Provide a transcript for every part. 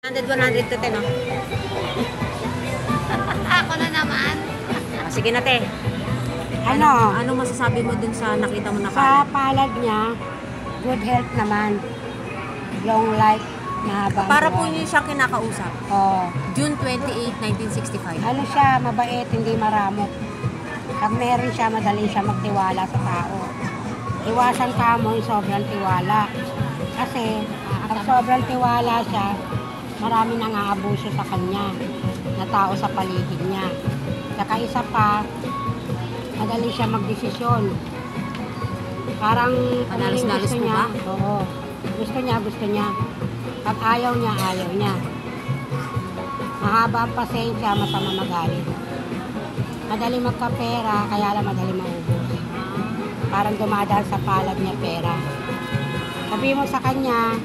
100 to 10, no? Ako na naman. Sige na, te. Ano masasabi mo dun sa nakita mo na Sa palad? palad niya, good health naman. Long life na haba. Para po yun siyang kinakausap. Oh. June 28, 1965. Ano siya, mabait, hindi maramot. Pag meron siya, madali siya magtiwala sa tao. Iwasan ka mo yung sobrang tiwala. Kasi, pag sobrang tiwala siya, marami nang aabuso sa kanya na tao sa paligid niya. Saka isa pa, madali siya magdesisyon. Parang Panalos-nalos gusto po niya. ba? Oo. Gusto niya. Pag ayaw niya. Mahaba ang pasensya, masama magalit. Madali magkapera, kaya lang madali maubos. Parang dumadaan sa palad niya pera. Sabi mo sa kanya,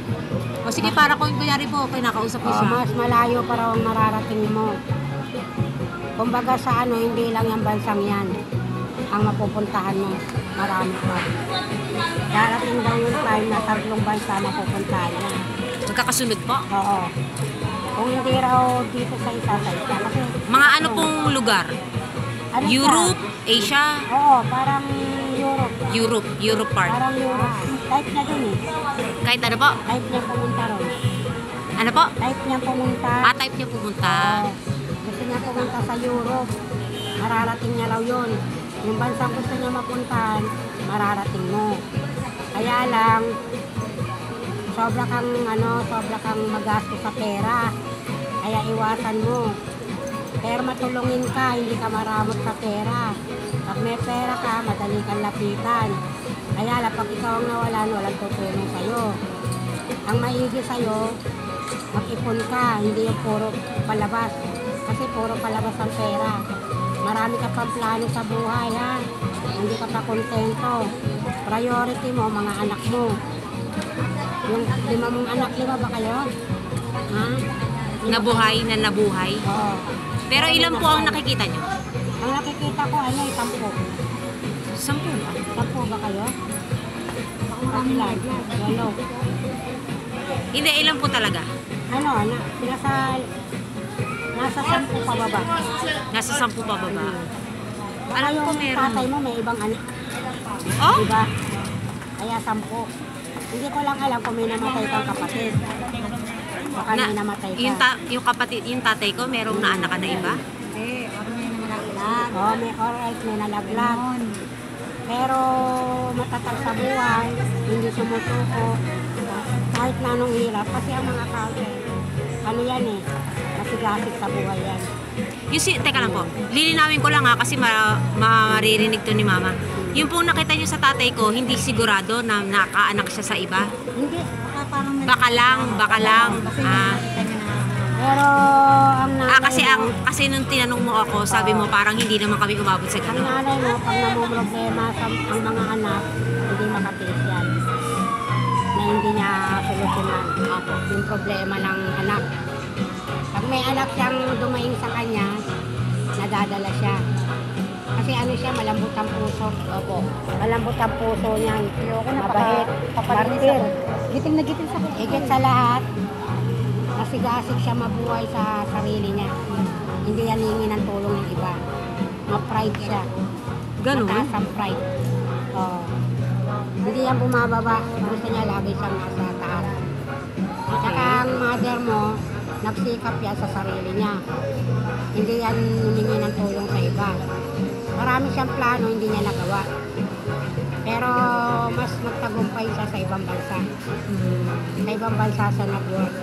O sige, para kung kunyari po, kinakausap mo siya. mas malayo pa raw ang mararating mo. Kumbaga sa hindi lang yung bansang yan ang mapupuntahan mo. Marami pa. Darating daw yung time na 3 bansa mapupuntahan niya. Magkakasunod po. Oo. Kung hindi raw dito sa isa. Kasi, Mga ano pong lugar? ano siya? Europe, Asia, Oo, parang Europe. Europe part. Parang Europe. Type niya dun eh. Kahit ano po? Type niya pumunta ron. Ano po? Type niya pumunta. Type niya pumunta. Oo. Gusto niya pumunta sa Europe. Mararating niya raw yun. Yung bansang gusto niya mapuntahan, mararating mo. Kaya lang, sobra kang magastos sa pera. Kaya iwasan mo. Pero matulungin ka, hindi ka maramot sa pera. Pag may pera ka, madali kang lapitan. Kaya lang, pag ikaw ang nawalan, walang tutulong sa'yo. Ang maigi sa'yo, mag-ipon ka, hindi yung puro palabas. Kasi puro palabas ang pera. Marami ka pang plano sa buhay, ha? Hindi ka pa kontento. Priority mo, mga anak mo. Yung 5 mong anak, 5 ba kayo? Ha? Nabuhay na nabuhay. Oo. Pero ilan po ang nakikita nyo? Ang nakikita ko, 10. 10 ba? 10 ba kayo? Ilan? 8. Hindi, ilan po talaga? Nasa 10 pababa. Nasa 10 pa baba. Baka Alam ko yung meron. tatay mo may ibang anak. Oh? Diba? Kaya 10. Hindi ko lang alam kung may namatay kang kapatid. Baka may namatay ka. Yung kapatid, yung tatay ko, merong naanak na iba? Oo, may oral, may nalaglag. Pero matatag sa buhay, hindi sumusuko. Kahit na anong hirap. Kasi ang mga culture, yan eh, masigasig sa buhay yan. Teka lang po, lilinawin ko lang kasi maririnig to ni mama. Yung pong nakita nyo sa tatay ko, hindi sigurado na nakaanak siya sa iba? Hindi, parang Baka lang. pero ang nanay mo, Kasi nung tinanong mo ako, sabi mo parang hindi naman kami umabot sa ang gano'n. nanay mo, pag namumroblema ang mga anak, hindi makatiis yan. Na hindi niya solusyonan. Yung problema ng anak. Pag may anak siyang dumaing sa kanya, nadadala siya. Kasi siya, malambot ang puso. Opo. Malambot ang puso niyan. Mabait. Martir. Giting na giting sa Higit sa lahat, masigasig siya mabuhay sa sarili niya. Hindi yan hingi ng tulong ng iba. Ma-pride siya. Ganun? Mataas ang pride. Oo. Hindi yan bumababa. Gusto niya lagi siyang nasa taas. At saka ang mother mo, nagsikap yan sa sarili niya. Hindi yan humingi ng tulong sa iba. Marami siyang plano, hindi niya nagawa. Pero mas magtagumpay siya sa ibang bansa. Sa ibang bansa siya nag-work.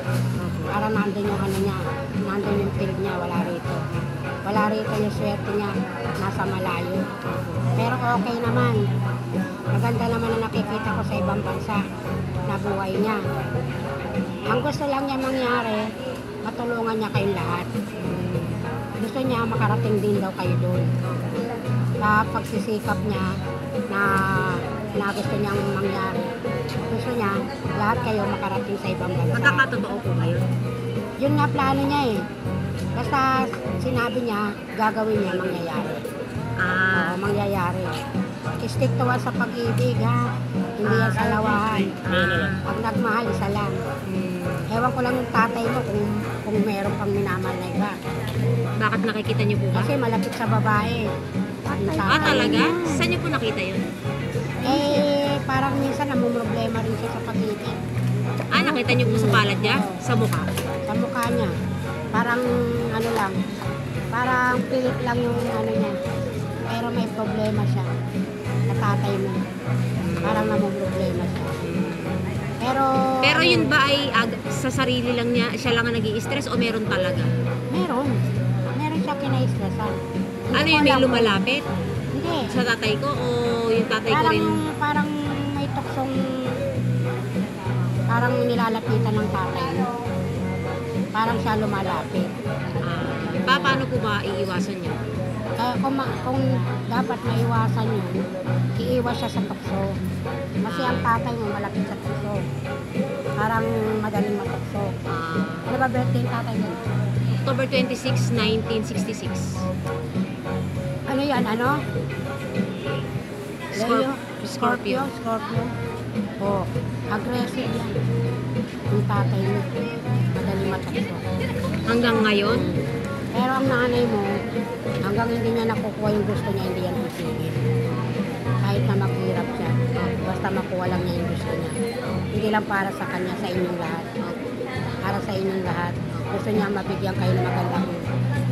Para nandun yung niya, nandun yung field niya, wala rito. Wala rito yung swerte niya, nasa malayo. Pero okay naman. Maganda naman na nakikita ko sa ibang bansa na buhay niya. Ang gusto lang niya mangyari, matulungan niya kayong lahat. Gusto niya makarating din daw kayo doon. Sa pagsisikap niya na gusto niyang mangyari. Gusto niya lahat kayo makarating sa ibang bansa. Magkakatotoo po kayo? Yun nga plano niya eh. Basta sinabi niya, gagawin niya, mangyayari. Oo, mangyayari. Stick to sa pag-ibig, ha? Hindi yan sa lawahan. Pag nagmahal, isa lang. Ewan ko lang yung tatay mo kung kung meron pang minamahal na iba. Bakit nakikita niyo po ba? Kasi malapit sa babae. Yung tatay. Talaga? Saan niyo po nakita yun? Parang minsan namumroblema rin siya sa pag-ibig. Nakita niyo po sa palad niya? Sa mukha? Sa mukha niya. Parang ano lang. Parang pilit lang yung ano niya. Pero may problema siya. Sa tatay mo. Parang namumroblema siya. Pero yun ba ay sa sarili lang niya, siya lang ang nag-i-stress o meron talaga? Meron. Meron siya kinai-stressan. Ano yung may lumalapit? Hindi. Sa tatay ko o yung tatay ko rin? Parang may tuksong parang nilalapitan ng tatay mo. Parang siya lumalapit. Paano po ba iiwasan niyo? Kung dapat maiwasan yun, iiwas siya sa tukso. Kasi ang tatay mo malapit sa tukso. Parang madaling matukso. Ano ba birthday yung tatay mo? October 26, 1966. Ano yan, ano? Leo? Scorpio. Scorpio. Oh, aggressive yan. Yung tatay mo, madaling matukso. Hanggang ngayon? Pero ang nanay mo, hanggang hindi niya nakukuha yung gusto niya, hindi yan titigil. Kahit na maghirap siya, basta makuha lang niya yung gusto niya. Hindi lang para sa kanya, sa inyong lahat. Para sa inyong lahat. Gusto niya mabigyan kayo ng magandang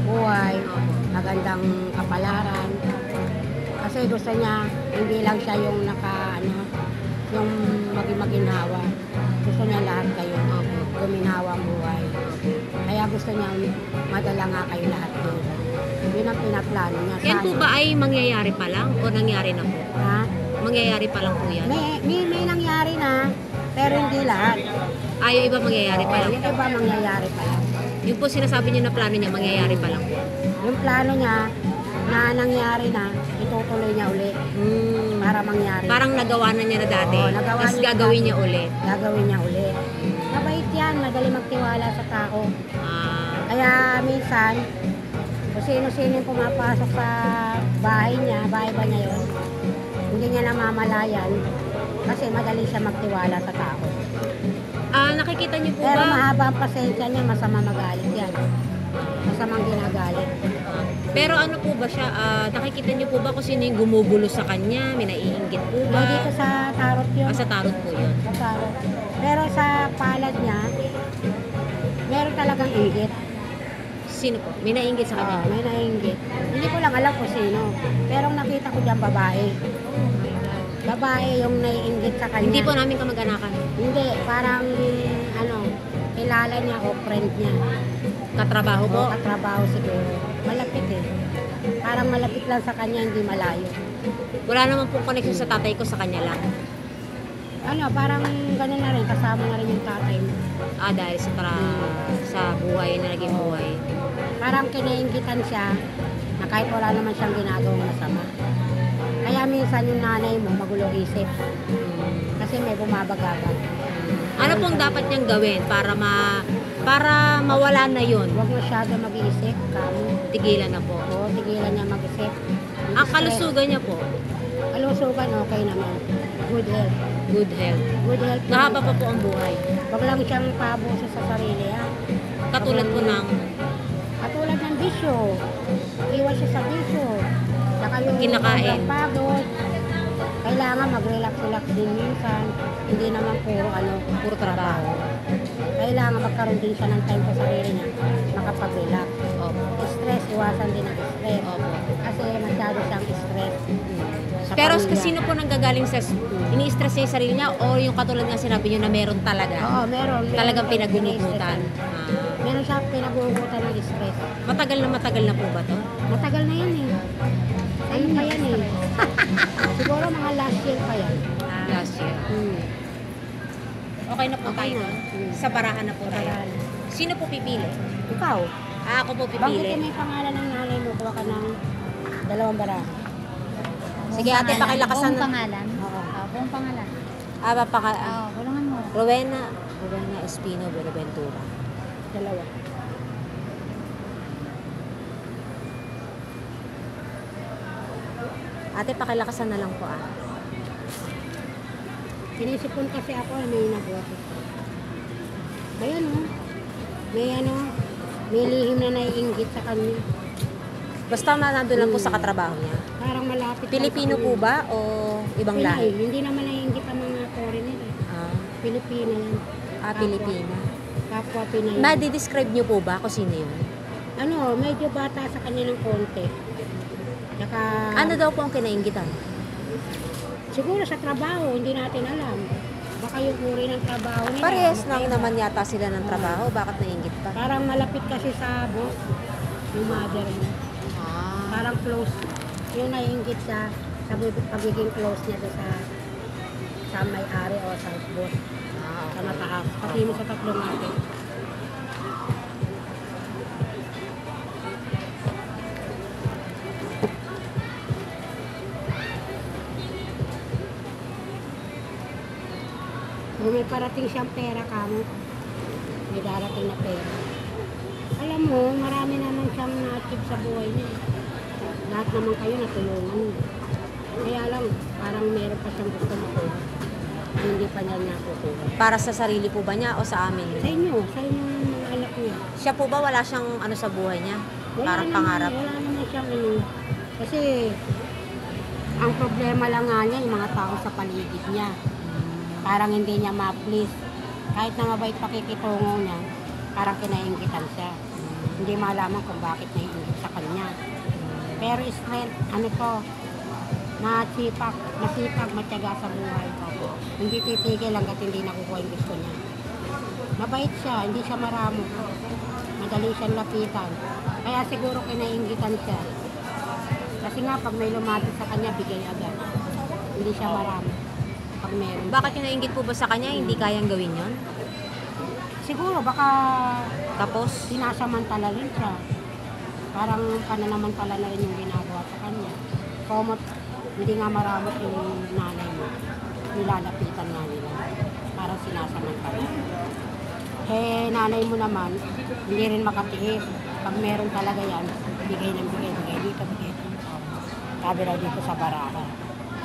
buhay, magandang kapalaran. Kasi gusto niya, hindi lang siya yung yung maginhawa. Gusto niya lahat kayo, guminawa ang buhay. Kaya gusto niya madala nga kayo lahat doon. Yun ang pinaplano niya. Yan po ba ay mangyayari pa lang o nangyari na po? Ha? Mangyayari pa lang po yan? May nangyari na, pero hindi lahat. Yung iba mangyayari pa lang? Yung iba mangyayari pa lang. Yung po sinasabi niyo na plano niya, mangyayari pa lang po? Yung plano niya na nangyari na, itutuloy niya uli. Para mangyari. Parang nagawa na niya na dati, Oo, nagawa tapos niya gagawin dati. niya ulit. Gagawin niya uli. Mabait yan, madali magtiwala sa tao. Kaya minsan, kung sino-sino yung pumapasok sa bahay niya, bahay ba niya yun, hindi niya namamalayan kasi madali siya magtiwala sa tao. Nakikita niyo po Pero ba? mahaba ang pasensya niya, masama magalit yan. Masamang ginagalit. Pero ano po ba siya? Nakikita niyo po ba kung sino yung gumugulo sa kanya? May naiinggit po ba? Dito sa tarot yun. Sa tarot po yun. Sa tarot. Pero sa palad niya, meron talagang inggit. Sino po? May naiinggit sa kanya? May nainggit. Hindi ko lang alam kung sino. Pero ang nakita ko dyan, babae. Babae yung naiinggit sa kanya. Hindi po namin kamag-anakan. Hindi, parang kilala niya o friend niya. Katrabaho po? O katrabaho siguro. Malapit eh. Parang malapit lang sa kanya, hindi malayo. Wala naman po connection sa tatay ko, sa kanya lang. Parang gano'n na rin, kasama na rin yung tatay mo. Dahil sa buhay na naging buhay. Parang kinainggitan siya na kahit wala naman siyang ginagawang masama. Kaya minsan yung nanay mo magulong isip. Kasi may bumabagabag. Ano pong dapat niyang gawin para mawala na yun? Huwag masyado mag-iisip. Tigilan na po. Oo, tigilan niya mag-isip. Ang kalusugan niya po? Kalusugan, okay naman. Good health. Good health. Good health. Mahaba pa po ang buhay. Huwag lang siyang paabuso sa sarili. Katulad po ng Katulad ng bisyo. Iwas siya sa bisyo. Saka yung kinakain. sobrang pagod. Kailangan mag-relax-relax din minsan. Hindi naman puro trabaho. Kailangan magkaroon din siya ng time sa sarili niya. Makapag-relax. Stress, iwasan din ang stress. Kasi masyado siyang stress. Pero sino po nanggagaling sa ini-stress niya yung sarili niya o yung katulad nga sinabi niyo na meron talaga? Oo, meron. Talagang pinagugutan. Meron siya pinagugutan ng stress. Matagal na po ba to? Matagal na yan eh. Ano pa yan eh? Siguro mga last year pa yan. Last year. Okay na po tayo. Sa barahan na po tayo. Sino po pipili? Ikaw? Ako po Banggitin pipili. mo yung pangalan ng nanay mo, kuha ka ng 2 bara. Sige ate, pakilakasan Buong na. pangalan? Oo. Buong pangalan. Bulungan mo. Rowena Espino Buenaventura. 2. Ate, pakilakasan na lang po Sinisipon kasi ako, may nagwapo. Ayan oh. May May lihim na naiinggit sa kanya. Basta nandun lang po sa katrabaho niya. Parang malapit. Pilipino po ba o ibang Pinay. lahi? Hindi naman naiinggit ang mga foreigner. Ah, Pilipina yan. Pilipina. Kapwa Pinay. Ma-describe niyo po ba kung sino yun? Ano, medyo bata sa kanya ng konti. Saka, Ano daw po ang kinainggitan? siguro sa trabaho, hindi natin alam. Baka yung uri ng trabaho nila. Parehas lang magkaiba. naman yata sila ng trabaho. Bakit nainggit pa? Parang malapit kasi sa boss, yung mother niya. Ah, Parang close. Yung naiinggit siya sa pagiging close niya doon sa may-ari o sa boss. Sa mataas. Pati mo sa tatlong natin. Kung may parating siyang pera kamo, may darating na pera. Alam mo, marami naman siyang na-achieve sa buhay niya. Lahat naman kayo natulungan niya. Kaya lang, parang meron pa siyang gusto makuha. Hindi pa niya nakukuha. para sa sarili po ba niya o sa amin? Sa inyo mga anak niya. Siya po ba wala siyang ano sa buhay niya? Parang naman, pangarap. Wala naman siyang ano. Kasi, ang problema lang nga niya, yung mga tao sa paligid niya. Parang hindi niya ma-please. Kahit na mabait pakikitungo niya, parang kinainggitan siya. Hindi malaman kung bakit naiingit sa kanya. Pero strength, ano to, masipag, matyaga sa buhay. Hindi titigil hanggat hindi nakukuha yung gusto niya. Mabait siya, hindi siya maramo. Madali siyang lapitan. Kaya siguro kinainggitan siya. Kasi nga, pag may lumapit sa kanya, bigay agad. Hindi siya maramo. Pag meron. Bakit yung nainggit po ba sa kanya? Hindi kayang gawin yon? Siguro, baka Tapos, sinasamantala rin siya. Parang pananamantala na rin yung ginagawa sa kanya. Komot, hindi nga maramot yung nanay mo. Nilalapitan nga nila. Parang sinasamantala. Eh, nanay mo naman, hindi rin makatiis. Pag meron talaga yan, bigay ng bigay, bigay dito, bigay dito. Sabi raw dito sa baraha.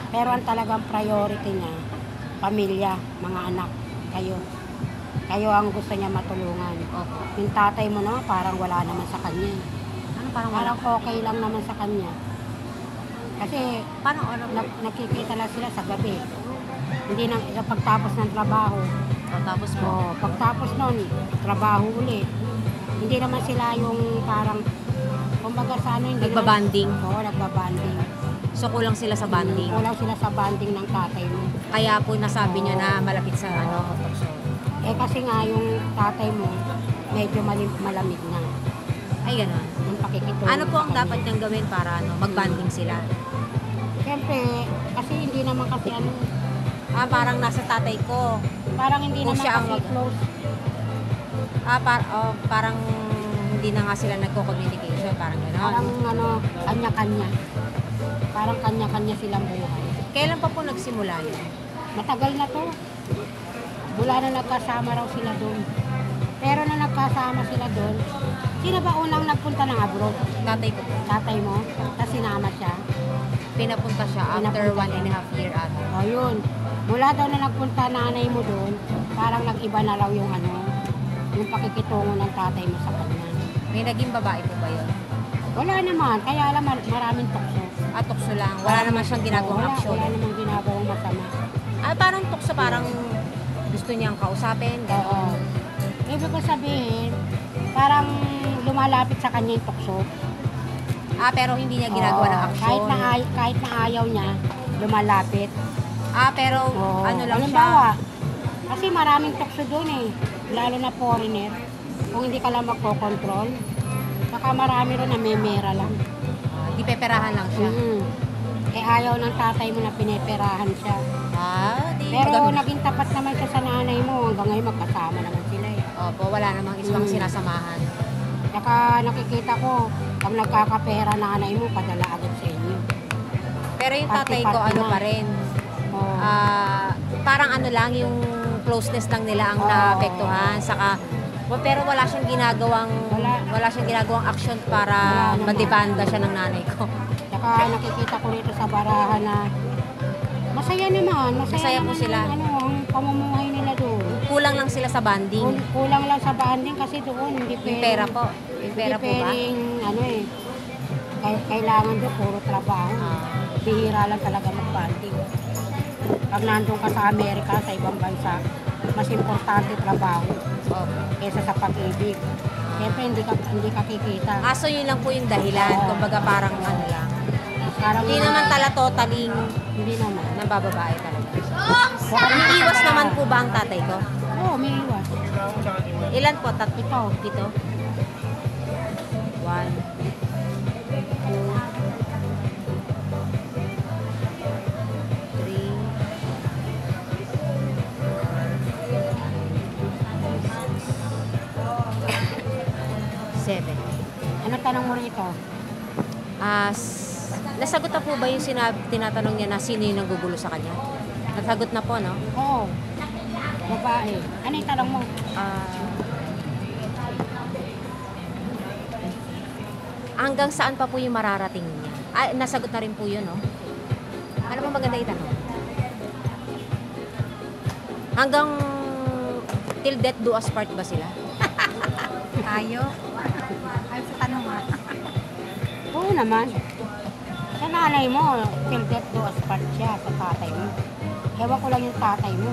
Pero ang talagang priority niya, pamilya, mga anak, kayo. Kayo ang gusto niya matulungan. opo. Yung tatay mo naman, parang wala naman sa kanya. Ano parang wala? Parang okay lang naman sa kanya. Kasi Parang ano? nakikita lang sila sa gabi. Hindi na pagtapos ng trabaho. O, tapos po. O, pagtapos nun, trabaho ulit. Hindi naman sila yung parang, kumbaga sa ano, hindi Nagbabanding. Oo, nagbabanding. So, kulang sila sa banding. Kulang sila sa banding ng tatay mo. Kaya po nasabi niyo na malapit sa ano. Eh kasi nga yung tatay mo, medyo malamig na. Ay, gano'n. Yung pakikitungo Ano po sa ang kanya. dapat niyang gawin para ano, mag-banding sila? Siyempre, kasi hindi naman kasi ano, Parang nasa tatay ko. parang hindi Kung naman siya ang kasi close. Parang hindi na nga sila nagko-communication. Parang Parang gano'n. ano, kanya-kanya. Parang kanya-kanya silang buhay. Kailan pa po nagsimula yun? Matagal na to. Mula na nagkasama raw sila doon. Pero na nagkasama sila doon, sino ba unang nagpunta ng abroad? Tatay ko po. Tatay mo? Tapos sinama siya. Pinapunta siya after Pinapunta 1.5 year ata. O yun. Mula daw na nagpunta nanay mo doon, parang nag-iba na raw yung ano, yung pakikitungo ng tatay mo sa kanya. May naging babae po ba yun? Wala naman, kaya alam maraming tukso. Tukso lang. Wala naman siyang ginagawang action. Wala namang ginagawang masama. Parang tukso, parang gusto niyang kausapin. Oo. Ibig ko sabihin, parang lumalapit sa kanya yung tukso. Pero hindi niya ginagawa ng Oo. action. Kahit na ayaw niya, lumalapit. Pero Oo. ano lang Halimbawa, siya. kasi maraming tukso doon eh. Lalo na foreigner. Kung hindi ka lang magkocontrol, baka marami rin na may mera lang. Di peperahan lang siya. Eh ayaw ng tatay mo na pineperahan siya. Di Pero maganda. naging tapat naman siya sa nanay mo. Hanggang ngayon magkasama naman sila eh. Opo, wala namang isang sinasamahan. Saka nakikita ko, pag nagkakapera nanay mo, padala agad sa inyo. Pero yung tatay ko, Party-party ano na. pa rin. Oo. Parang ano lang, yung closeness lang nila ang Oo. naapektuhan. Saka, pero wala siyang ginagawang action para Wala naman. madebanda siya ng nanay ko. Saka nakikita ko rito sa barahan na masaya naman. Masaya po naman sila. ang pamumuhay nila doon. Kulang lang sila sa banding. Kulang lang sa banding kasi doon hindi Yung pera po. May pera po ba? pwedeng, ano eh, kailangan doon puro trabaho. Bihira lang talaga mag-bonding. Pag nandun ka sa Amerika, sa ibang bansa, mas importante trabaho kaysa sa pag-ibig. Siyempre, hindi ka kikita. So yun lang po yung dahilan. Oo. Kumbaga parang ano lang. Parang Hindi naman tala totaling Hindi naman. nambababae talaga. May iwas naman po ba ang tatay ko? Oo, may iwas. Ilan po? Ito. Pito? 1, 2, 3, 7. Ano tanong mo rito? Nasagot na po ba yung tinatanong niya na sino yung nanggugulo sa kanya? Nasagot na po, no? Oo. Babae. Ano yung tanong mo? Hanggang saan pa po yung mararating niya? Nasagot na rin po yun, no? Ano ba maganda itanong? Hanggang till death do us part ba sila? Tayo. Ay, sa tanong nga. Oo naman. Sa nanay mo, till death do us part siya sa tatay mo. Ewan ko lang yung tatay mo.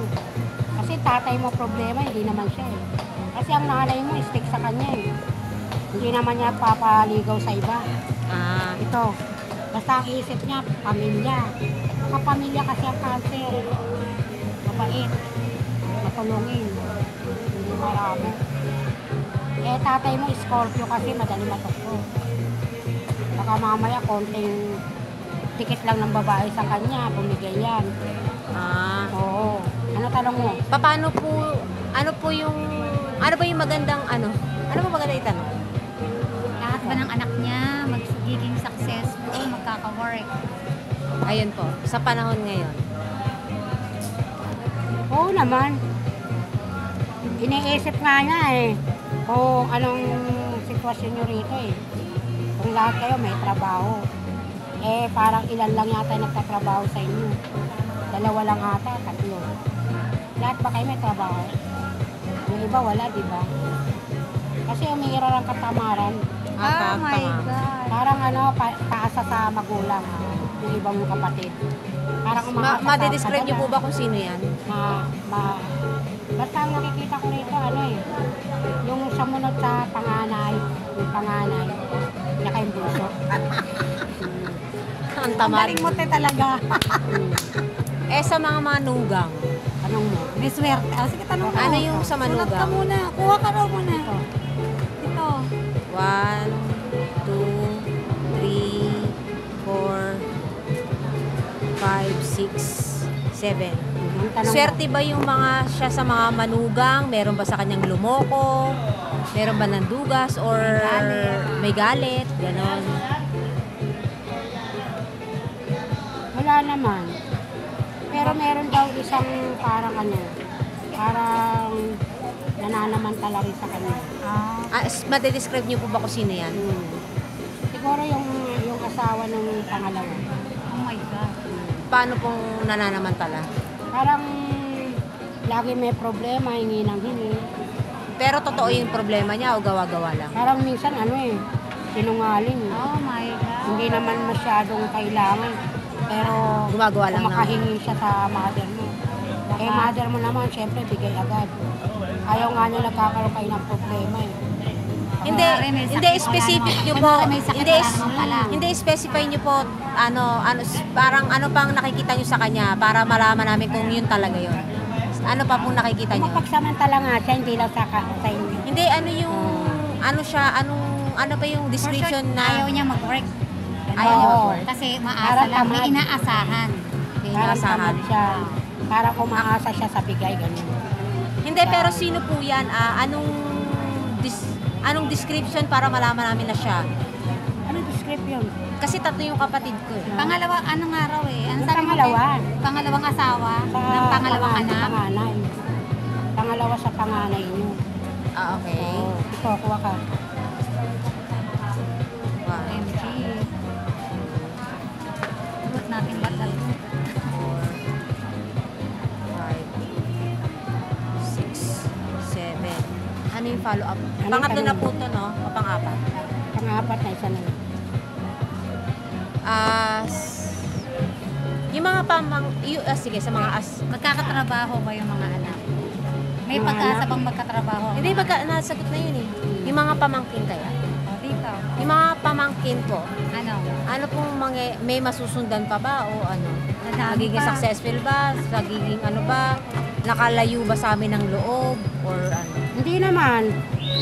Kasi tatay mo problema, hindi naman siya eh. Kasi ang nanay mo, stick sa kanya eh. Hindi naman niya papaligaw sa iba. Ito. Basta ang isip niya, pamilya. Kapamilya kasi ang cancer. Mabait. Matulungin. Hindi marami. Eh, tatay mo, Scorpio kasi madali matukso. Baka mamaya, konting tikit lang ng babae sa kanya, bumigay yan. Oo. Ano tanong mo? Paano po, ano ba yung magandang ano ba maganda itanong? Lahat ba ng anak niya magiging successful, magkaka-work? Ayun po, sa panahon ngayon. Oo naman. Iniisip nga niya eh. Kung anong sitwasyon nyo rito eh. Kung lahat kayo may trabaho. Eh, parang ilan lang yata nagtatrabaho sa inyo. 2 lang ata, 3. Lahat ba kayo may trabaho? Yung iba wala, di ba? Kasi umihira lang katamaran. Oh my God. Parang paasa sa magulang. Yung ibang kapatid. Parang umaasa Madedescribe niyo po ba kung sino yan? Basta ang nakikita ko rito, yung sumunod sa panganay, yung panganay, niya kayong buso. Ang Ang tamad. galing mo talaga. Sa mga manugang. Tanong mo. May swerte. Sige, tanong mo. Ano yung sa Sulat ka manugang? muna. Kuha ka raw muna. Ito. 1, 2, 3, 4, 5, 6, 7. Ang tanong Swerte ba yung mga siya sa mga manugang? Meron ba sa kanyang lumoko? Meron ba ng dugas? Or may galit? Ganon. Wala naman. Pero meron daw isang parang parang nananamantala rin sa kanya. Madedescribe niyo po ba kung sino yan? Siguro yung asawa ng pangalawa. Oh my God. Paano pong nananamantala? Parang lagi may problema, hingi ng hingi. Pero totoo yung problema niya o gawa-gawa lang? Parang minsan sinungaling. Oh my God. Hindi naman masyadong kailangan. Pero Gumagawa lang kung makahingi siya sa mother mo. Eh mother mo naman, syempre bigay agad. Ayaw nga niya nagkakaroon kayo ng problema eh. Hindi, hindi specific niyo po. May sakit Hindi, wala naman pala. hindi specify niyo po parang ano pang nakikita niyo sa kanya para malaman namin kung yun talaga yun. Ano pa pong nakikita niyo? Mapagsamantala nga siya, hindi lang sa inyo. Hindi, ano ba yung description na Ayaw niya mag-work. Ayaw niya Oo. mag-work? Kasi maasa Parang lang. May tamad. inaasahan. May Parang inaasahan. tamad siya. Parang umaasa siya sa bigay, ganun. Hindi, pero sino po yan? Anong description para malaman namin na siya? Anong description? Kasi 3 yung kapatid ko eh. Pangalawa, anong araw eh? Ang Yung sabi mo, pangalawa. Pangalawang asawa ng pangalawang anak. Panganay. Pangalawa sa panganay niyo. Okay. Oo. Ito, kuha ka. MG. Tugot natin ba't 4, 5, 6, 7. Ano yung follow-up? Ano Pangatlo yung na po to, no? O pang-apat? apat na isa na yun. Yung mga sige, sa mga Magkakatrabaho ba yung mga anak? May Mga pag-asa anak? bang magkatrabaho? hindi, nasagot na yun eh. Yung mga pamangkin kaya. O, dito. Yung mga pamangkin po, Ano? ano pong may masusundan pa ba o ano? Madami Magiging pa. successful ba? Magiging ano ba? Nakalayo ba sa amin ng loob? Or ano? Hindi naman.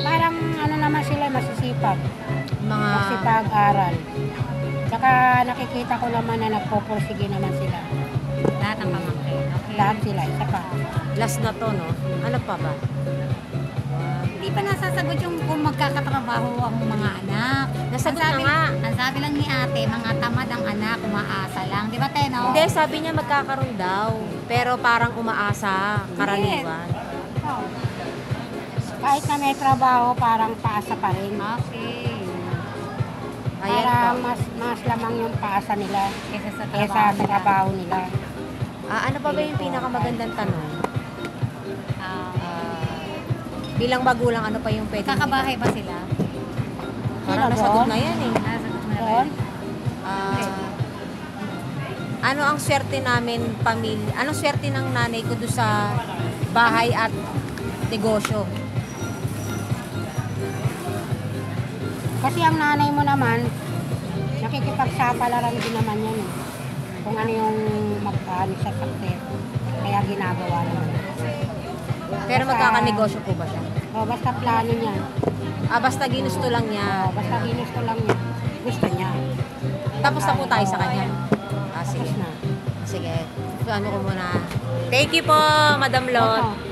Parang ano naman sila, masisipag. Mga... Magsipag-aral. Tsaka nakikita ko naman na nagpoporsige naman sila. Lahat ng pamangkin. Okay. Lahat sila, isa pa. Last na to, no? Ano pa ba? Hindi pa nasasagot yung kung magkakatrabaho ang mga anak. Nasagot Ang sabi- na nga. Ang sabi lang ni ate, mga tamad ang anak, umaasa lang. Di ba, Teno? Hindi, sabi niya magkakaroon daw. Pero parang umaasa, karaniwan. Oh. Kahit na may trabaho, parang paasa pa rin. Okay. Ayan Parang po. mas lamang yung paasa nila Kesa sa kesa trabaho sa trabaho nila. Ano pa ba yung pinakamagandang tanong? Ah, Bilang magulang, ano pa yung pwede? kakabahay ba sila? Parang Sino nasagot doon? na yan eh. Nasagot mo na ba Doon? yun? Ano ang swerte namin pamilya? Anong swerte ng nanay ko doon sa bahay at negosyo? Kasi ang nanay mo naman, nakikipagsapalaran din naman yan eh. Kung ano yung magpaano sa success. Kaya ginagawa naman. Pero Basta- magkakanegosyo po ba siya? O, basta plano niya. Basta ginusto lang niya. O, basta ginusto lang niya. Gusto niya. Tapos na po tayo sa kanya. Tapos Sige. na. Sige. Ano ko muna. Thank you po, Madam Lot. Opo.